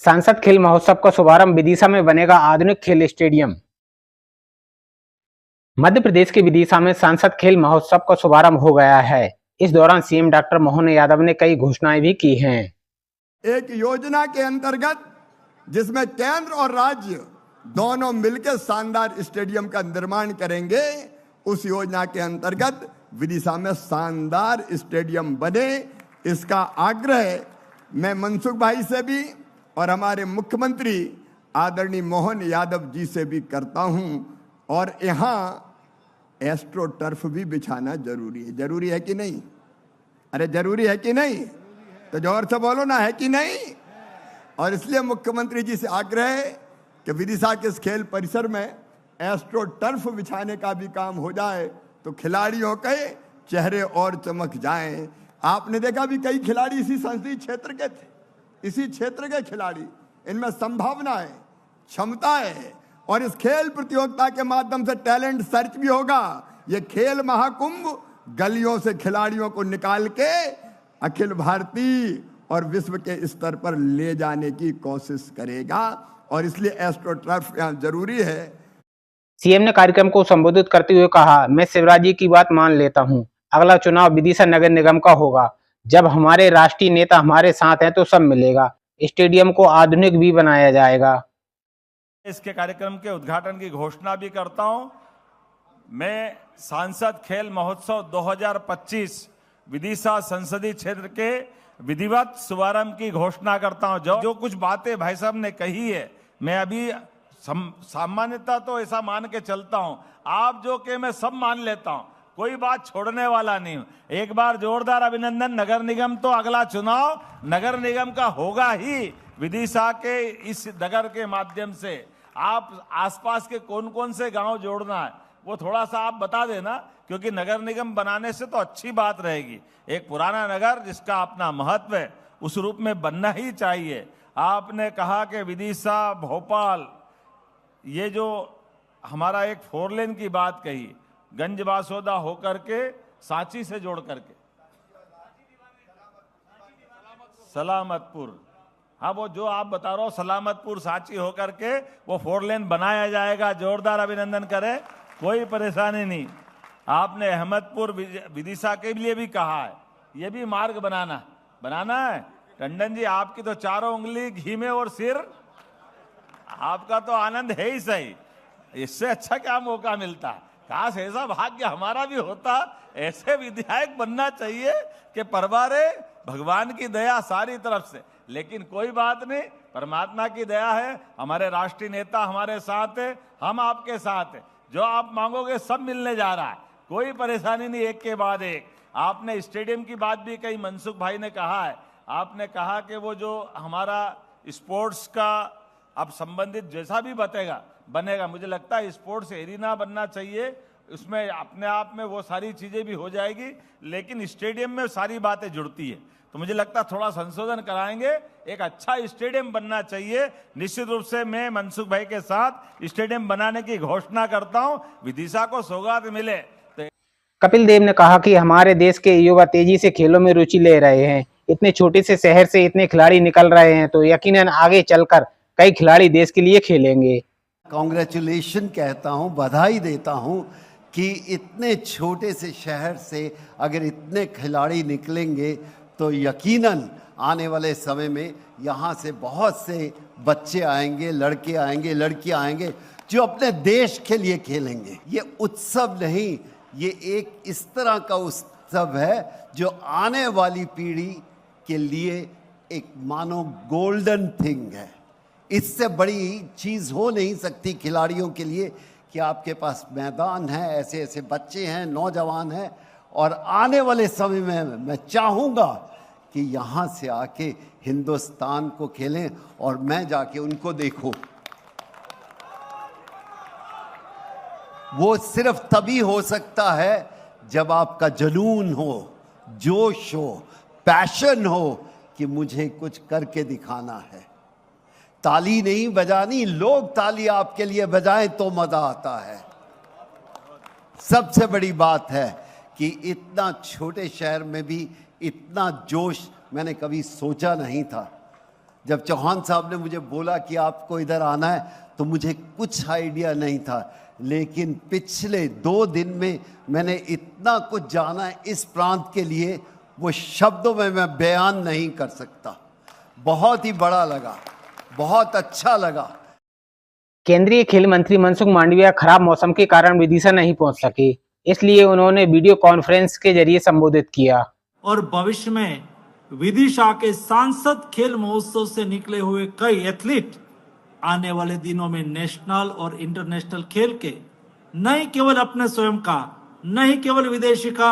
सांसद खेल महोत्सव का शुभारंभ विदिशा में बनेगा आधुनिक खेल स्टेडियम। मध्य प्रदेश के विदिशा में सांसद खेल महोत्सव का शुभारंभ हो गया है। इस दौरान सीएम डॉक्टर मोहन यादव ने कई घोषणाएं भी की हैं। एक योजना के अंतर्गत जिसमें केंद्र और राज्य दोनों मिलकर शानदार स्टेडियम का निर्माण करेंगे, उस योजना के अंतर्गत विदिशा में शानदार स्टेडियम बने, इसका आग्रह मैं मनसुख भाई से भी और हमारे मुख्यमंत्री आदरणीय मोहन यादव जी से भी करता हूं। और यहां एस्ट्रो टर्फ भी बिछाना जरूरी है कि नहीं? अरे जरूरी है कि नहीं? तो जोर से बोलो ना, है कि नहीं? और इसलिए मुख्यमंत्री जी से आग्रह है कि विदिशा के इस खेल परिसर में एस्ट्रो टर्फ बिछाने का भी काम हो जाए तो खिलाड़ियों के चेहरे और चमक जाएं। आपने देखा भी कई खिलाड़ी इसी संसदीय क्षेत्र के थे, इसी क्षेत्र के खिलाड़ी। इनमें संभावना है, क्षमता है, और इस खेल प्रतियोगिता के माध्यम से टैलेंट सर्च भी होगा। ये खेल महाकुंभ गलियों से खिलाड़ियों को निकाल के अखिल भारतीय और विश्व के स्तर पर ले जाने की कोशिश करेगा, और इसलिए एस्ट्रो टर्फ यहाँ जरूरी है। सीएम ने कार्यक्रम को संबोधित करते हुए कहा, मैं शिवराज जी की बात मान लेता हूं। अगला चुनाव विदिशा नगर निगम का होगा। जब हमारे राष्ट्रीय नेता हमारे साथ हैं तो सब मिलेगा। स्टेडियम को आधुनिक भी बनाया जाएगा। इसके कार्यक्रम के उद्घाटन की घोषणा भी करता हूं। मैं सांसद खेल महोत्सव 2025 विदिशा संसदीय क्षेत्र के विधिवत शुभारंभ की घोषणा करता हूं। जो कुछ बातें भाई साहब ने कही है, मैं अभी सामान्यतः तो ऐसा मान के चलता हूं, आप जो के मैं सब मान लेता हूं, कोई बात छोड़ने वाला नहीं हूं। एक बार जोरदार अभिनंदन। नगर निगम तो अगला चुनाव नगर निगम का होगा ही। विदिशा के इस नगर के माध्यम से आप आसपास के कौन कौन से गांव जोड़ना है वो थोड़ा सा आप बता देना, क्योंकि नगर निगम बनाने से तो अच्छी बात रहेगी। एक पुराना नगर जिसका अपना महत्व है, उस रूप में बनना ही चाहिए। आपने कहा कि विदिशा भोपाल, ये जो हमारा एक 4 लेन की बात कही, गंज बासोदा होकर के सांची से जोड़ करके सलामतपुर, हाँ वो जो आप बता रहे हो सलामतपुर सांची होकर के वो 4 लेन बनाया जाएगा। जोरदार अभिनंदन करें, कोई परेशानी नहीं। आपने अहमदपुर विदिशा के लिए भी कहा है, ये भी मार्ग बनाना है। टंडन जी, आपकी तो चारों उंगली घी में और सिर, आपका तो आनंद है ही सही। इससे अच्छा क्या मौका मिलता है? काश ऐसा भाग्य हमारा भी होता। ऐसे विधायक बनना चाहिए कि परवारे भगवान की दया सारी तरफ से। लेकिन कोई बात नहीं, परमात्मा की दया है। हमारे राष्ट्रीय नेता हमारे साथ है, हम आपके साथ है। जो आप मांगोगे सब मिलने जा रहा है, कोई परेशानी नहीं। एक के बाद एक आपने स्टेडियम की बात भी कही, मनसुख भाई ने कहा है। आपने कहा कि वो जो हमारा स्पोर्ट्स का अब संबंधित जैसा भी बनेगा, मुझे लगता है स्पोर्ट्स एरिना बनना चाहिए। उसमें अपने आप में वो सारी चीजें भी हो जाएगी, लेकिन स्टेडियम में सारी बातें जुड़ती है। तो मुझे लगता है थोड़ा संशोधन कराएंगे, एक अच्छा स्टेडियम बनना चाहिए। निश्चित रूप से मैं मनसुख भाई के साथ स्टेडियम बनाने की घोषणा करता हूं, विदिशा को सौगात मिले। कपिल देव ने कहा कि हमारे देश के युवा तेजी से खेलों में रुचि ले रहे हैं। इतने छोटे से शहर से इतने खिलाड़ी निकल रहे हैं तो यकीनन आगे चलकर कई खिलाड़ी देश के लिए खेलेंगे। कांग्रेचुलेशन कहता हूं, बधाई देता हूं कि इतने छोटे से शहर से अगर इतने खिलाड़ी निकलेंगे तो यकीनन आने वाले समय में यहाँ से बहुत से बच्चे आएंगे, लड़के आएंगे, लड़कियां आएंगे जो अपने देश के लिए खेलेंगे। ये उत्सव नहीं, ये एक इस तरह का उत्सव है जो आने वाली पीढ़ी के लिए एक मानो गोल्डन थिंग है। इससे बड़ी चीज़ हो नहीं सकती खिलाड़ियों के लिए कि आपके पास मैदान है, ऐसे ऐसे बच्चे हैं, नौजवान हैं। और आने वाले समय में मैं चाहूँगा कि यहाँ से आके हिंदुस्तान को खेलें और मैं जाके उनको देखूं। वो सिर्फ तभी हो सकता है जब आपका जुनून हो, जोश हो, पैशन हो कि मुझे कुछ करके दिखाना है। ताली नहीं बजानी, लोग ताली आपके लिए बजाएं तो मजा आता है। सबसे बड़ी बात है कि इतना छोटे शहर में भी इतना जोश मैंने कभी सोचा नहीं था। जब चौहान साहब ने मुझे बोला कि आपको इधर आना है तो मुझे कुछ आइडिया नहीं था, लेकिन पिछले 2 दिन में मैंने इतना कुछ जाना है इस प्रांत के लिए, वो शब्दों में मैं बयान नहीं कर सकता। बहुत ही बड़ा लगा, बहुत अच्छा लगा। केंद्रीय खेल मंत्री मनसुख मांडविया खराब मौसम के कारण विदिशा नहीं पहुंच सके, इसलिए उन्होंने वीडियो कॉन्फ्रेंस के जरिए संबोधित किया। और भविष्य में विदिशा के सांसद खेल महोत्सव से निकले हुए कई एथलीट आने वाले दिनों में नेशनल और इंटरनेशनल खेल के नहीं केवल अपने स्वयं का, नहीं केवल विदेशी का,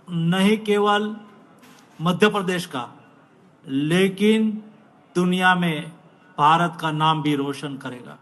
नहीं केवल मध्य प्रदेश का, लेकिन दुनिया में भारत का नाम भी रोशन करेगा।